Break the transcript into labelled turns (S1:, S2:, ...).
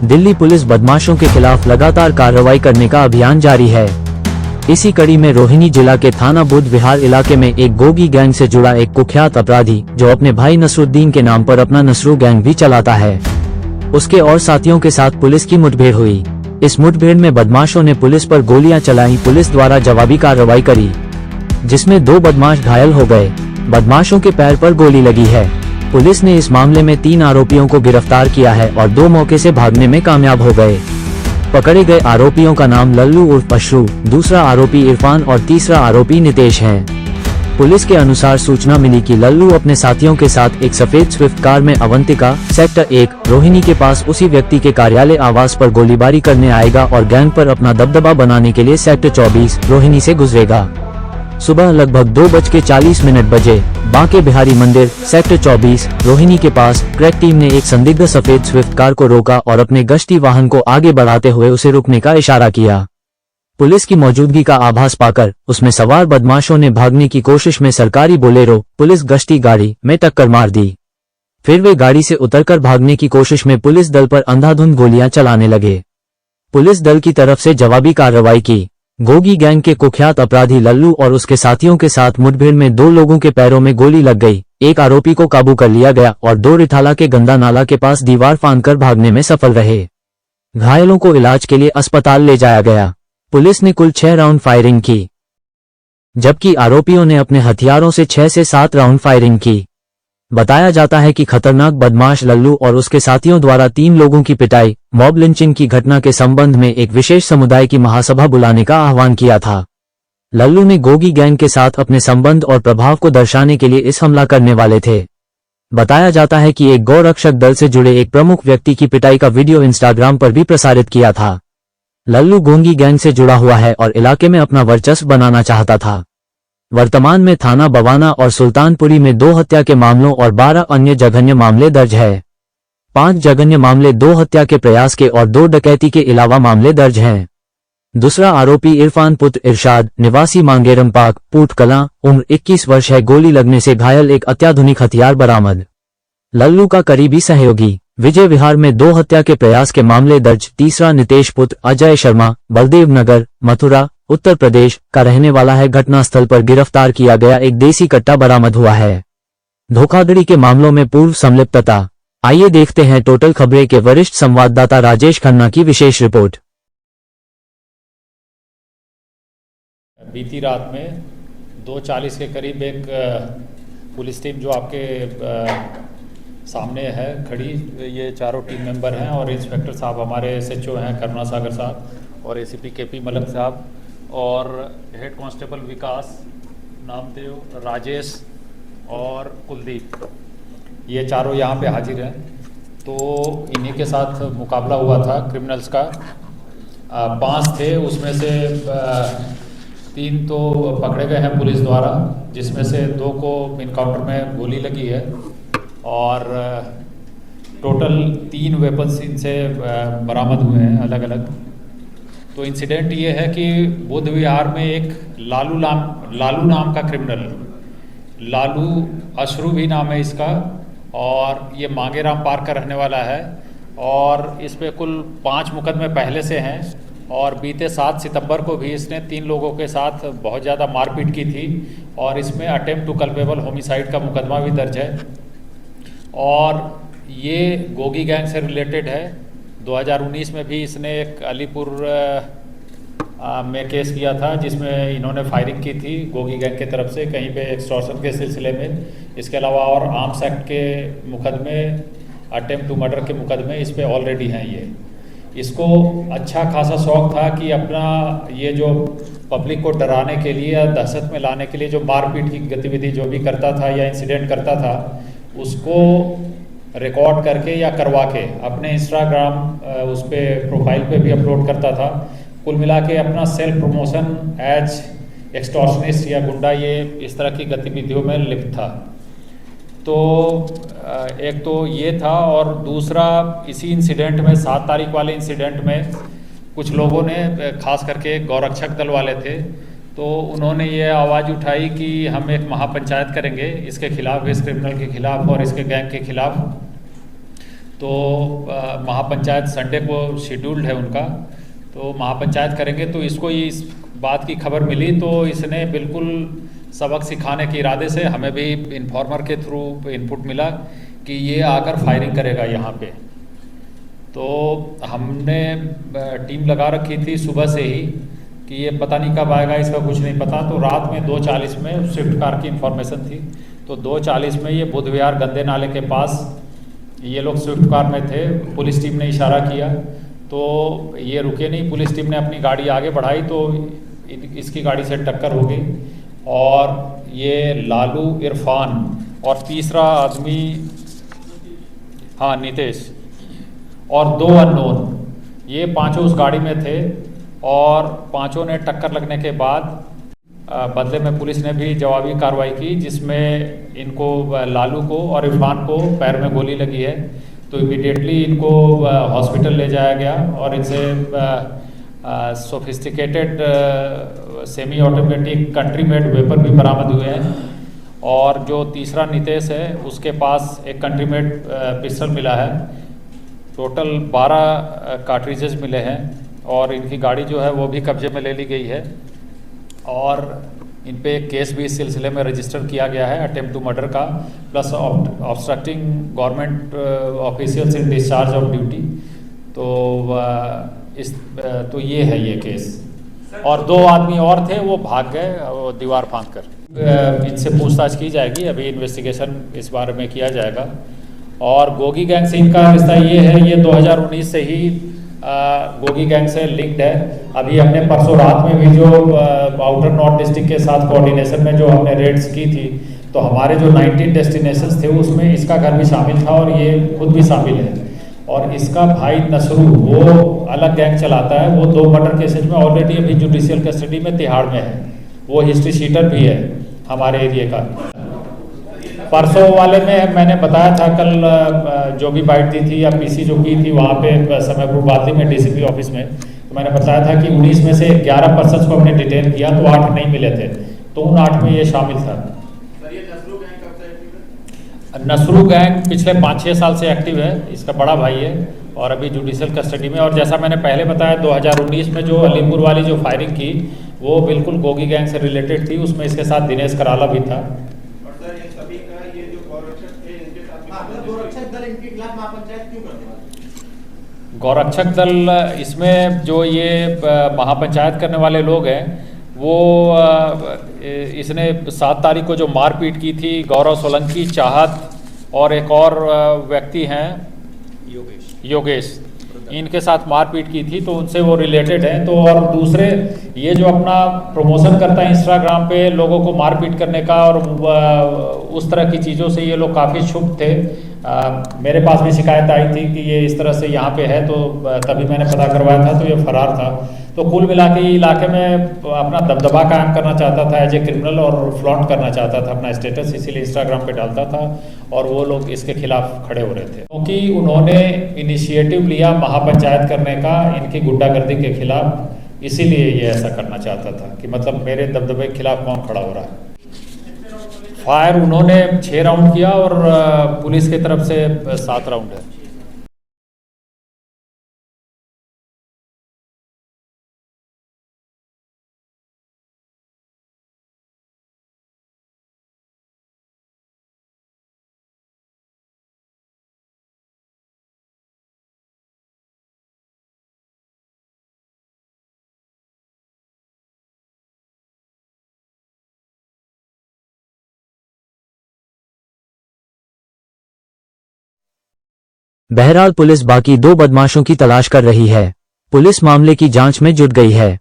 S1: Delhi police बदमाशों के खिलाफ लगातार कार्रवाई करने का अभियान जारी है। इसी कड़ी में रोहिणी जिला के थाना बुद्ध विहार इलाके में एक गोगी गैंग से जुड़ा एक कुख्यात अपराधी जो अपने भाई नसरुद्दीन के नाम पर अपना नसरू गैंग भी चलाता है, उसके और साथियों के साथ पुलिस की मुठभेड़ हुई। इस मुठभेड़ में बदमाशों ने पुलिस पर गोलियां चलाई। पुलिस द्वारा जवाबी कार्रवाई करी, जिसमें 2 बदमाश घायल हो गए। बदमाशों के पैर पर गोली लगी है। पुलिस ने इस मामले में 3 आरोपियों को गिरफ्तार किया है और 2 मौके से भागने में कामयाब हो गए। पकड़े गए आरोपियों का नाम लल्लू उर्फ अशरू, दूसरा आरोपी इरफान और तीसरा आरोपी नितेश है। पुलिस के अनुसार सूचना मिली कि लल्लू अपने साथियों के साथ एक सफेद स्विफ्ट कार में अवंतिका सेक्टर 1 रोहिणी के पास उसी व्यक्ति के कार्यालय आवास पर गोलीबारी करने आएगा और गैंग पर अपना दबदबा बनाने के लिए सेक्टर 24 रोहिणी से गुजरेगा। सुबह लगभग 2:40 बजे बांके बिहारी मंदिर सेक्टर 24 रोहिणी के पास क्रैक टीम ने एक संदिग्ध सफेद स्विफ्ट कार को रोका और अपने गश्ती वाहन को आगे बढ़ाते हुए उसे रुकने का इशारा किया। पुलिस की मौजूदगी का आभास पाकर उसमें सवार बदमाशों ने भागने की कोशिश में सरकारी बोलेरो पुलिस गश्ती गाड़ी में टक्कर मार दी। फिर वे गाड़ी से उतरकर भागने की कोशिश में पुलिस दल पर अंधाधुंध गोलियां चलाने लगे। पुलिस दल की तरफ से जवाबी कार्रवाई की। गोगी गैंग के कुख्यात अपराधी लल्लू और उसके साथियों के साथ मुठभेड़ में 2 लोगों के पैरों में गोली लग गई। एक आरोपी को काबू कर लिया गया और 2 रिठाला के गंदा नाला के पास दीवार फांदकर भागने में सफल रहे। घायलों को इलाज के लिए अस्पताल ले जाया गया। पुलिस ने कुल 6 राउंड फायरिंग की, जबकि आरोपियों ने अपने हथियारों से 6 से 7 राउंड फायरिंग की। बताया जाता है कि खतरनाक बदमाश लल्लू और उसके साथियों द्वारा 3 लोगों की पिटाई, मॉब लिंचिंग की घटना के संबंध में एक विशेष समुदाय की महासभा बुलाने का आह्वान किया था। लल्लू ने गोगी गैंग के साथ अपने संबंध और प्रभाव को दर्शाने के लिए इस हमला करने वाले थे। बताया जाता है कि एक गौरक्षक दल से जुड़े एक प्रमुख व्यक्ति की पिटाई का वीडियो इंस्टाग्राम पर भी प्रसारित किया था। लल्लू गोगी गैंग से जुड़ा हुआ है और इलाके में अपना वर्चस्व बनाना चाहता था। वर्तमान में थाना बवाना और सुल्तानपुरी में 2 हत्या के मामलों और 12 अन्य जघन्य मामले दर्ज है। 5 जघन्य मामले, 2 हत्या के प्रयास के और 2 डकैती के अलावा मामले दर्ज हैं। दूसरा आरोपी इरफान पुत्र इरशाद, निवासी मांगेरम पाक, पूट कलां, उम्र 21 वर्ष है। गोली लगने से घायल, एक अत्याधुनिक हथियार बरामद। लल्लू का करीबी सहयोगी। विजय विहार में 2 हत्या के प्रयास के मामले दर्ज। तीसरा नितेश पुत्र अजय शर्मा, बलदेव नगर, मथुरा, उत्तर प्रदेश का रहने वाला है। घटनास्थल पर गिरफ्तार किया गया एक देसी कट्टा बरामद हुआ है। धोखाधड़ी के मामलों में पूर्व संलिप्तता। आइए देखते हैं टोटल खबरें के वरिष्ठ संवाददाता राजेश खन्ना की विशेष रिपोर्ट।
S2: बीती रात में 2:40 के करीब एक पुलिस टीम जो आपके सामने है खड़ी, ये चारों टीम मेंबर हैं और इंस्पेक्टर साहब हमारे SHO हैं करुणा सागर साहब और ACP KP मलक साहब और हेड कांस्टेबल विकास, नामदेव, राजेश और कुलदीप, ये चारों यहाँ पे हाजिर हैं। तो इन्हीं के साथ मुकाबला हुआ था क्रिमिनल्स का। 5 थे, उसमें से 3 तो पकड़े गए हैं पुलिस द्वारा, जिसमें से 2 को इनकाउंटर में गोली लगी है और टोटल 3 वेपन्स इनसे बरामद हुए हैं अलग अलग। तो इंसिडेंट ये है कि बुद्ध विहार में एक लालू नाम का क्रिमिनल, लालू अशरू भी नाम है इसका, और ये मांगेराम पार्क का रहने वाला है और इस पे कुल 5 मुकदमे पहले से हैं और बीते 7 सितंबर को भी इसने 3 लोगों के साथ बहुत ज़्यादा मारपीट की थी और इसमें अटेम्प्ट टू कल्पेबल होमिसाइड का मुकदमा भी दर्ज है और ये गोगी गैंग से रिलेटेड है। 2019 में भी इसने एक अलीपुर में केस किया था जिसमें इन्होंने फायरिंग की थी गोगी गैंग की तरफ से कहीं पे एक्सटॉर्शन के सिलसिले में। इसके अलावा और आर्म्स एक्ट के मुकदमे, अटेम्प्ट टू मर्डर के मुकदमे इस पे ऑलरेडी हैं। ये इसको अच्छा खासा शौक था कि अपना ये जो पब्लिक को डराने के लिए या दहशत में लाने के लिए जो मारपीट की गतिविधि जो भी करता था या इंसिडेंट करता था उसको रिकॉर्ड करके या करवा के अपने इंस्टाग्राम उस पर प्रोफाइल पे भी अपलोड करता था। कुल मिला के अपना सेल्फ प्रमोशन एज एक्सटॉर्शनिस्ट या गुंडा ये इस तरह की गतिविधियों में लिप्त था। तो एक तो ये था और दूसरा इसी इंसिडेंट में 7 तारीख वाले इंसिडेंट में कुछ लोगों ने, खास करके गौरक्षक दल वाले थे, तो उन्होंने ये आवाज़ उठाई कि हम एक महापंचायत करेंगे इसके खिलाफ, इस क्रिमिनल के खिलाफ और इसके गैंग के खिलाफ। तो महापंचायत संडे को शेड्यूल्ड है उनका, तो महापंचायत करेंगे। तो इसको इस बात की खबर मिली तो इसने बिल्कुल सबक सिखाने के इरादे से, हमें भी इन्फॉर्मर के थ्रू इनपुट मिला कि ये आकर फायरिंग करेगा यहाँ पे। तो हमने टीम लगा रखी थी सुबह से ही कि ये पता नहीं कब आएगा, इसका कुछ नहीं पता। तो रात में 2:40 में स्विफ्ट कार की इन्फॉर्मेशन थी, तो 2:40 में ये बुध विहार गंदे नाले के पास ये लोग स्विफ्ट कार में थे। पुलिस टीम ने इशारा किया तो ये रुके नहीं, पुलिस टीम ने अपनी गाड़ी आगे बढ़ाई तो इसकी गाड़ी से टक्कर हो गई और ये लालू, इरफान और तीसरा आदमी नितेश और 2 अननोन, ये पांचों उस गाड़ी में थे और पांचों ने टक्कर लगने के बाद बदले में पुलिस ने भी जवाबी कार्रवाई की, जिसमें इनको लालू को और इरफान को पैर में गोली लगी है। तो इमीडिएटली इनको हॉस्पिटल ले जाया गया और इनसे sophisticated semi automatic country made weapon भी बरामद हुए हैं। और जो तीसरा नितेश है उसके पास एक कंट्री मेड पिस्टल मिला है। टोटल 12 कार्ट्रिजेज मिले हैं और इनकी गाड़ी जो है वो भी कब्जे में ले ली गई है और इन पे एक केस भी इस सिलसिले में रजिस्टर किया गया है अटेम्प्ट टू मर्डर का, plus obstructing government officials in discharge of duty. तो ये है ये केस। और 2 आदमी और थे वो भाग गए दीवार फांद कर। इनसे पूछताछ की जाएगी, अभी इन्वेस्टिगेशन इस बारे में किया जाएगा। और गोगी गैंग से इनका रिश्ता ये है, ये 2019 से ही गोगी गैंग से लिंक्ड है। अभी हमने परसों रात में भी जो आउटर नॉर्थ डिस्ट्रिक्ट के साथ कोऑर्डिनेशन में जो हमने रेड्स की थी, तो हमारे जो 19 डेस्टिनेशंस थे उसमें इसका घर भी शामिल था और ये खुद भी शामिल है। और इसका भाई नसरू वो अलग गैंग चलाता है, वो 2 मर्डर केसेज में ऑलरेडी अभी जुडिशियल कस्टडी में तिहाड़ में है। वो हिस्ट्री शीटर भी है हमारे एरिया का। परसों वाले में मैंने बताया था, कल जो भी बाइट दी थी या पीसी जो की थी वहाँ पे समयपुर बादली में डीसीपी ऑफिस में, तो मैंने बताया था कि 19 में से 11 पर्सन्स को हमने डिटेन किया तो 8 नहीं मिले थे, तो उन 8 में ये शामिल था। नसरू गैंग पिछले 5-6 साल से एक्टिव है, इसका बड़ा भाई है और अभी जुडिशियल कस्टडी में। और जैसा मैंने पहले बताया 2019 में जो अलीपुर वाली जो फायरिंग की वो बिल्कुल गोगी गैंग से रिलेटेड थी, उसमें इसके साथ दिनेश कराला भी था। गौरक्षक दल इसमें जो ये महापंचायत करने वाले लोग हैं वो इसने 7 तारीख को जो मारपीट की थी, गौरव सोलंकी, चाहत और एक और व्यक्ति हैं योगेश, इनके साथ मारपीट की थी, तो उनसे वो रिलेटेड हैं। तो और दूसरे ये जो अपना प्रमोशन करता है इंस्टाग्राम पे लोगों को मारपीट करने का और उस तरह की चीज़ों से ये लोग काफ़ी क्षुब्ध थे। मेरे पास भी शिकायत आई थी कि ये इस तरह से यहाँ पे है, तो तभी मैंने पता करवाया था तो ये फरार था। तो कुल मिला के इलाके में अपना दबदबा कायम करना चाहता था एज ए क्रिमिनल और फ्लॉन्ट करना चाहता था अपना स्टेटस, इसीलिए इंस्टाग्राम पे डालता था और वो लोग इसके खिलाफ खड़े हो रहे थे क्योंकि उन्होंने इनिशिएटिव लिया महापंचायत करने का इनकी गुंडागर्दी के खिलाफ, इसीलिए ये ऐसा करना चाहता था कि मतलब मेरे दबदबे के खिलाफ कौन खड़ा हो रहा है। फायर उन्होंने 6 राउंड किया और पुलिस की तरफ से 7 राउंड है।
S1: बहरहाल पुलिस बाकी 2 बदमाशों की तलाश कर रही है। पुलिस मामले की जांच में जुट गई है।